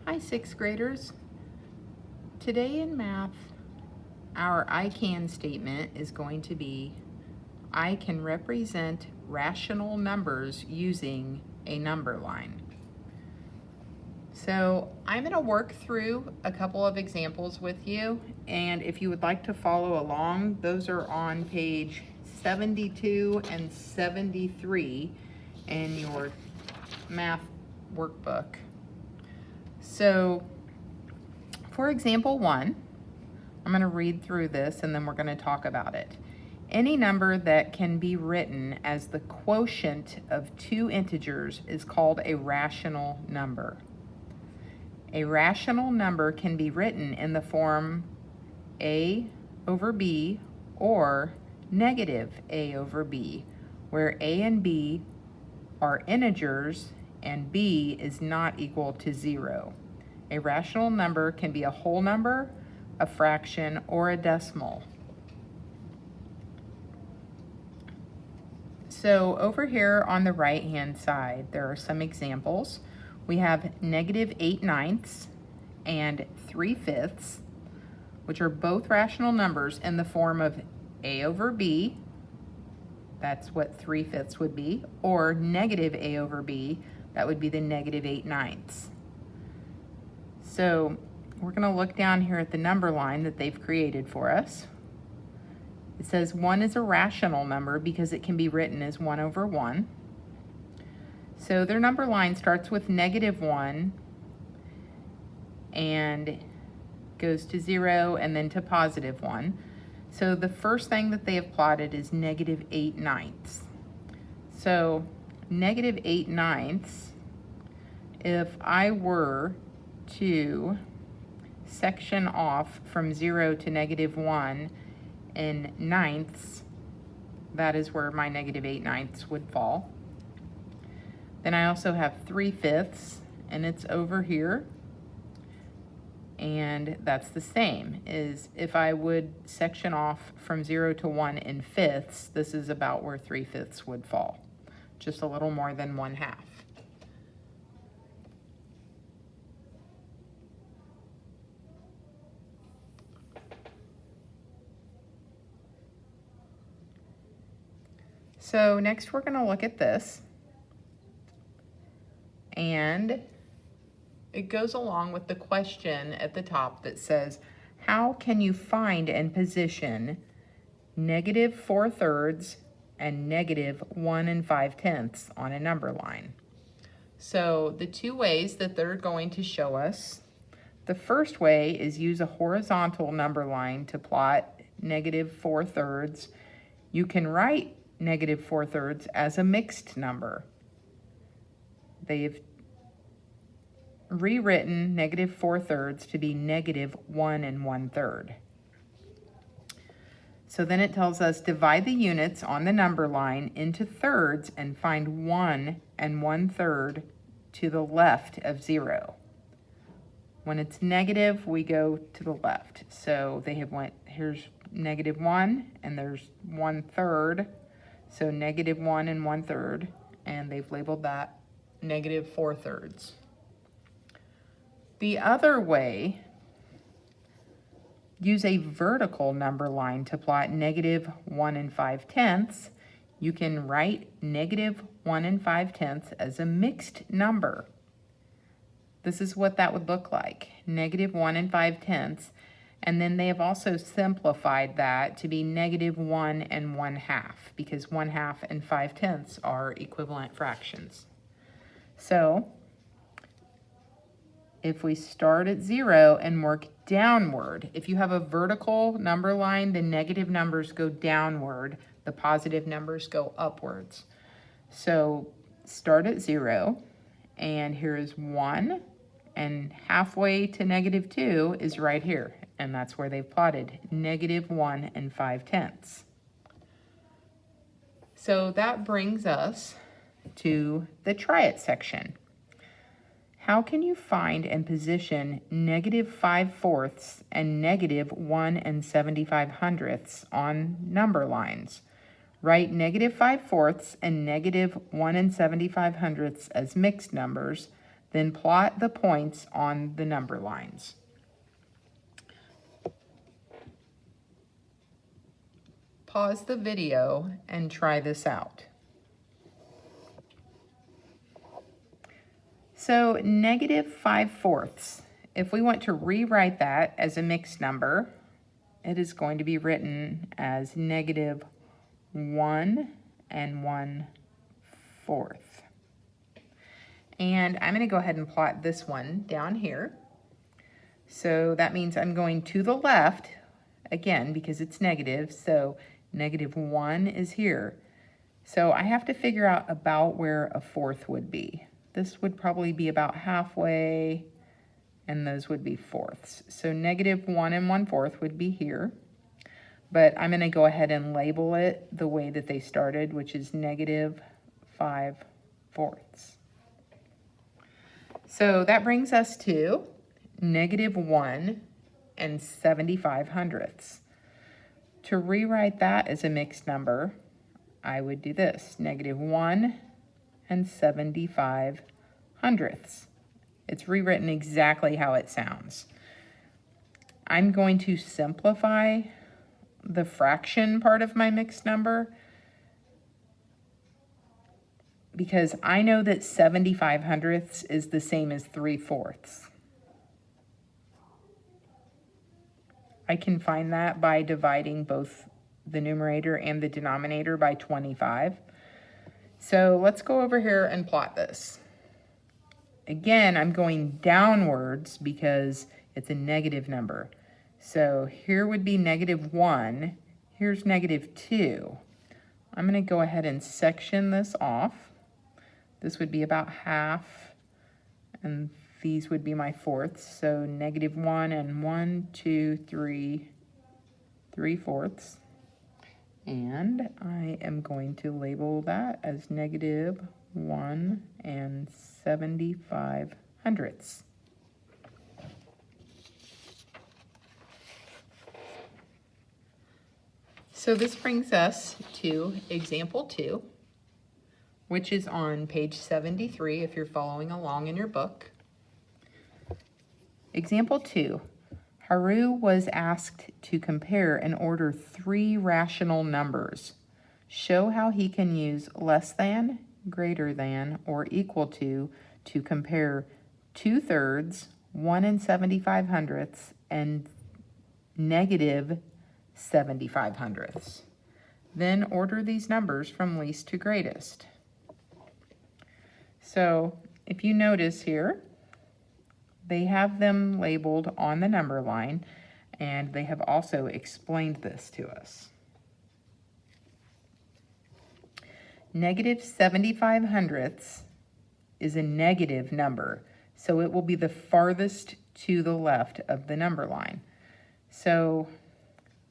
Hi, sixth graders. Today in math, our I can statement is going to be, I can represent rational numbers using a number line. So I'm going to work through a couple of examples with you, and if you would like to follow along, those are on page 72 and 73 in your math workbook. So for example 1, I'm going to read through this and then we're going to talk about it. Any number that can be written as the quotient of two integers is called a rational number. A rational number can be written in the form a over b or negative a over b, where a and b are integers and b is not equal to 0. A rational number can be a whole number, a fraction, or a decimal. So over here on the right-hand side, there are some examples. We have -8/9 and 3/5, which are both rational numbers in the form of a over b, that's what 3/5 would be, or negative a over b, that would be the -8/9. So we're going to look down here at the number line that they've created for us. It says 1 is a rational number because it can be written as 1 over 1. So their number line starts with -1 and goes to 0 and then to +1. So the first thing that they have plotted is -8/9. So -8/9, if I were to section off from 0 to -1 in ninths, that is where my -8/9 would fall. Then I also have 3/5, and it's over here. And that's the same, is if I would section off from 0 to 1 in fifths, this is about where 3/5 would fall. Just a little more than 1/2. So next we're going to look at this, and it goes along with the question at the top that says, how can you find and position -4/3 and -1 5/10 on a number line? So the two ways that they're going to show us, the first way is use a horizontal number line to plot -4/3. You can write -4/3 as a mixed number. They've rewritten -4/3 to be -1 1/3. So then it tells us divide the units on the number line into thirds and find 1 1/3 to the left of 0. When it's negative, we go to the left. So they have went, here's -1 and there's 1/3. So -1 1/3, and they've labeled that -4/3. The other way, use a vertical number line to plot -1 5/10. You can write -1 5/10 as a mixed number. This is what that would look like, -1 5/10. And then they have also simplified that to be -1 1/2, because 1/2 and 5/10 are equivalent fractions. So if we start at 0 and work downward, if you have a vertical number line, the negative numbers go downward, the positive numbers go upwards. So start at 0, and here is 1, and halfway to -2 is right here, and that's where they've plotted -1 5/10. So that brings us to the try it section. How can you find and position -5/4 and -1 75/100 on number lines? Write -5/4 and -1 75/100 as mixed numbers. Then plot the points on the number lines. Pause the video and try this out. So -5/4. If we want to rewrite that as a mixed number, it is going to be written as -1 1/4. And I'm going to go ahead and plot this one down here. So that means I'm going to the left, again, because it's negative, so -1 is here. So I have to figure out about where a fourth would be. This would probably be about halfway, and those would be fourths. So -1 1/4 would be here. But I'm going to go ahead and label it the way that they started, which is -5/4. So that brings us to -1 75/100. To rewrite that as a mixed number, I would do this, -1 75/100. It's rewritten exactly how it sounds. I'm going to simplify the fraction part of my mixed number because I know that 75/100 is the same as 3/4. I can find that by dividing both the numerator and the denominator by 25. So let's go over here and plot this. Again, I'm going downwards because it's a negative number. So here would be -1, here's -2. I'm going to go ahead and section this off. This would be about half, and these would be my fourths. So -1 and 1, 2, 3, 3/4. And I am going to label that as -1 75/100. So this brings us to example 2, which is on page 73 if you're following along in your book. Example 2. Haru was asked to compare and order 3 rational numbers. Show how he can use less than, greater than, or equal to compare 2/3, 1 75/100, and -75/100. Then order these numbers from least to greatest. So if you notice here, they have them labeled on the number line, and they have also explained this to us. -75/100 is a negative number, so it will be the farthest to the left of the number line. So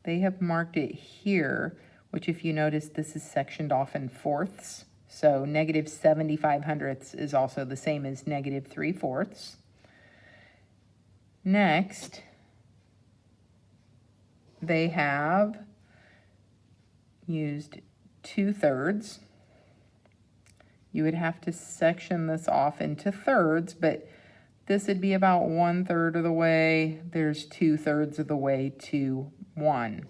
they have marked it here, which if you notice, this is sectioned off in fourths. So -75/100 is also the same as -3/4. Next, they have used 2/3. You would have to section this off into thirds, but this would be about 1/3 of the way. There's 2/3 of the way to 1.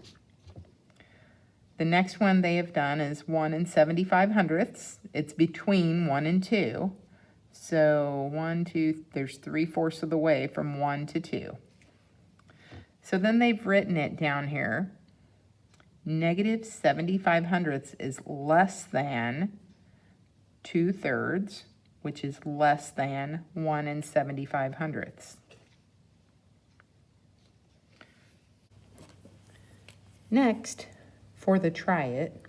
The next one they have done is 1 75/100. It's between 1 and 2. So 1, 2, there's 3/4 of the way from 1 to 2. So then they've written it down here. -75/100 is less than 2/3, which is less than 1 75/100. Next, for the try it,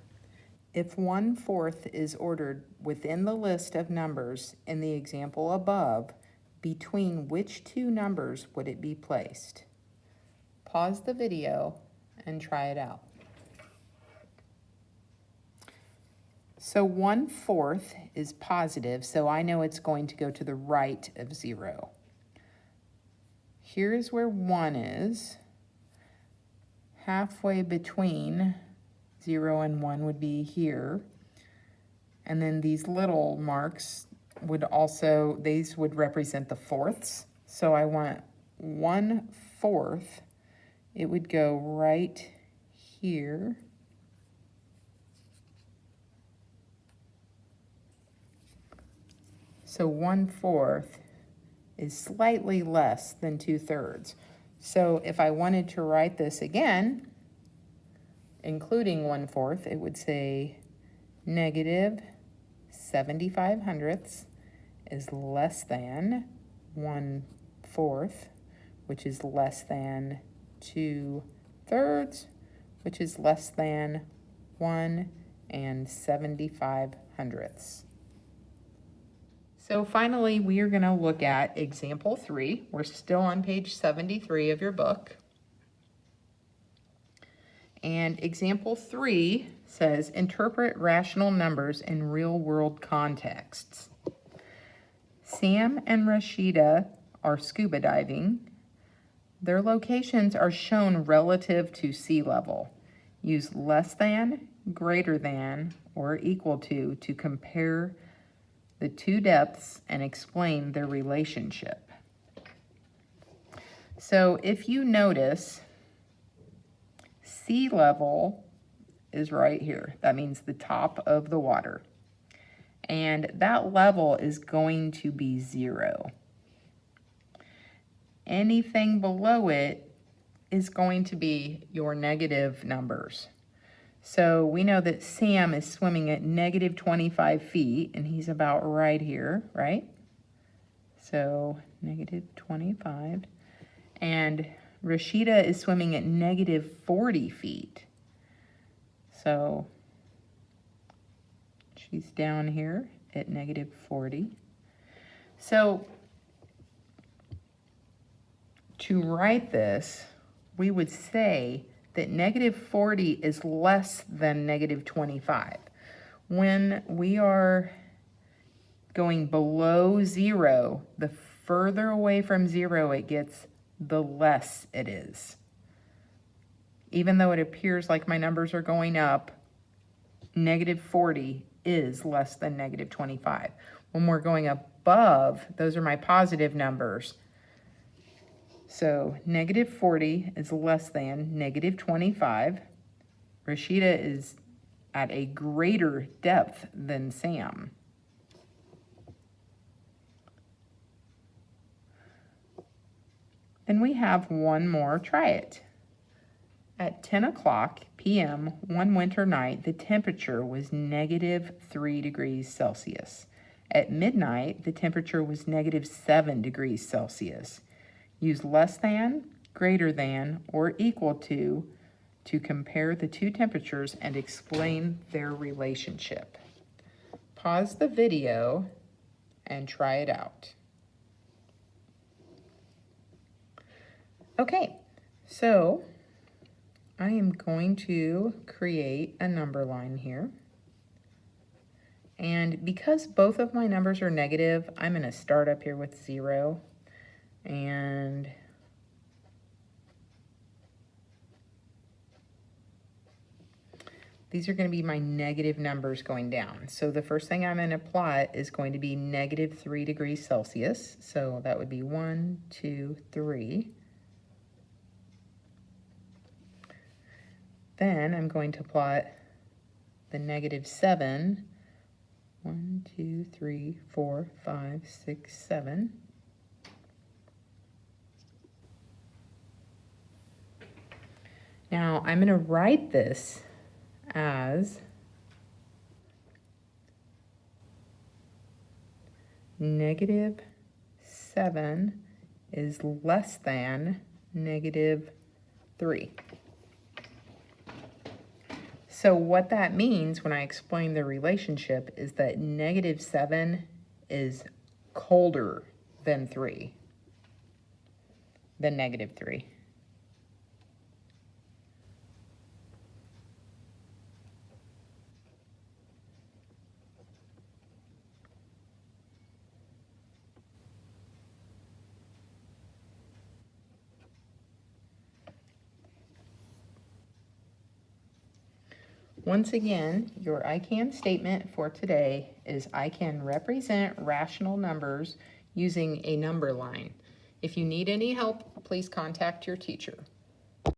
if 1/4 is ordered within the list of numbers in the example above, between which 2 numbers would it be placed? Pause the video and try it out. So 1/4 is positive, so I know it's going to go to the right of 0. Here is where 1 is. Halfway between 0 and 1 would be here. And then these little marks would also, these would represent the fourths. So I want 1/4. It would go right here. So 1/4 is slightly less than 2/3. So if I wanted to write this again, including 1/4, it would say negative 75 hundredths is less than 1/4, which is less than 2/3, which is less than 1 75 hundredths. So finally, we are going to look at example 3. We're still on page 73 of your book. And example 3 says, interpret rational numbers in real-world contexts. Sam and Rashida are scuba diving. Their locations are shown relative to sea level. Use less than, greater than, or equal to compare the two depths and explain their relationship. So if you notice, sea level is right here. That means the top of the water. And that level is going to be 0. Anything below it is going to be your negative numbers. So we know that Sam is swimming at negative 25 feet, and he's about right here, right? So negative 25. And Rashida is swimming at negative 40 feet. So she's down here at negative 40. So to write this, we would say that negative 40 is less than negative 25. When we are going below 0, the further away from 0 it gets, the less it is. Even though it appears like my numbers are going up, negative 40 is less than negative 25. When we're going above, those are my positive numbers. So negative 40 is less than negative 25. Rashida is at a greater depth than Sam. Then we have one more. Try it. At 10 o'clock p.m. one winter night, the temperature was negative 3 degrees Celsius. At midnight, the temperature was negative 7 degrees Celsius. Use less than, greater than, or equal to compare the two temperatures and explain their relationship. Pause the video and try it out. Okay, so I am going to create a number line here. And because both of my numbers are negative, I'm going to start up here with 0. And these are going to be my negative numbers going down. So the first thing I'm going to plot is going to be negative 3 degrees Celsius. So that would be 1, 2, 3. Then I'm going to plot the negative 7. 1, 2, 3, 4, 5, 6, 7. Now I'm going to write this as negative 7 is less than negative 3. So what that means when I explain the relationship is that negative 7 is colder than 3, than negative 3. Once again, your I can statement for today is I can represent rational numbers using a number line. If you need any help, please contact your teacher.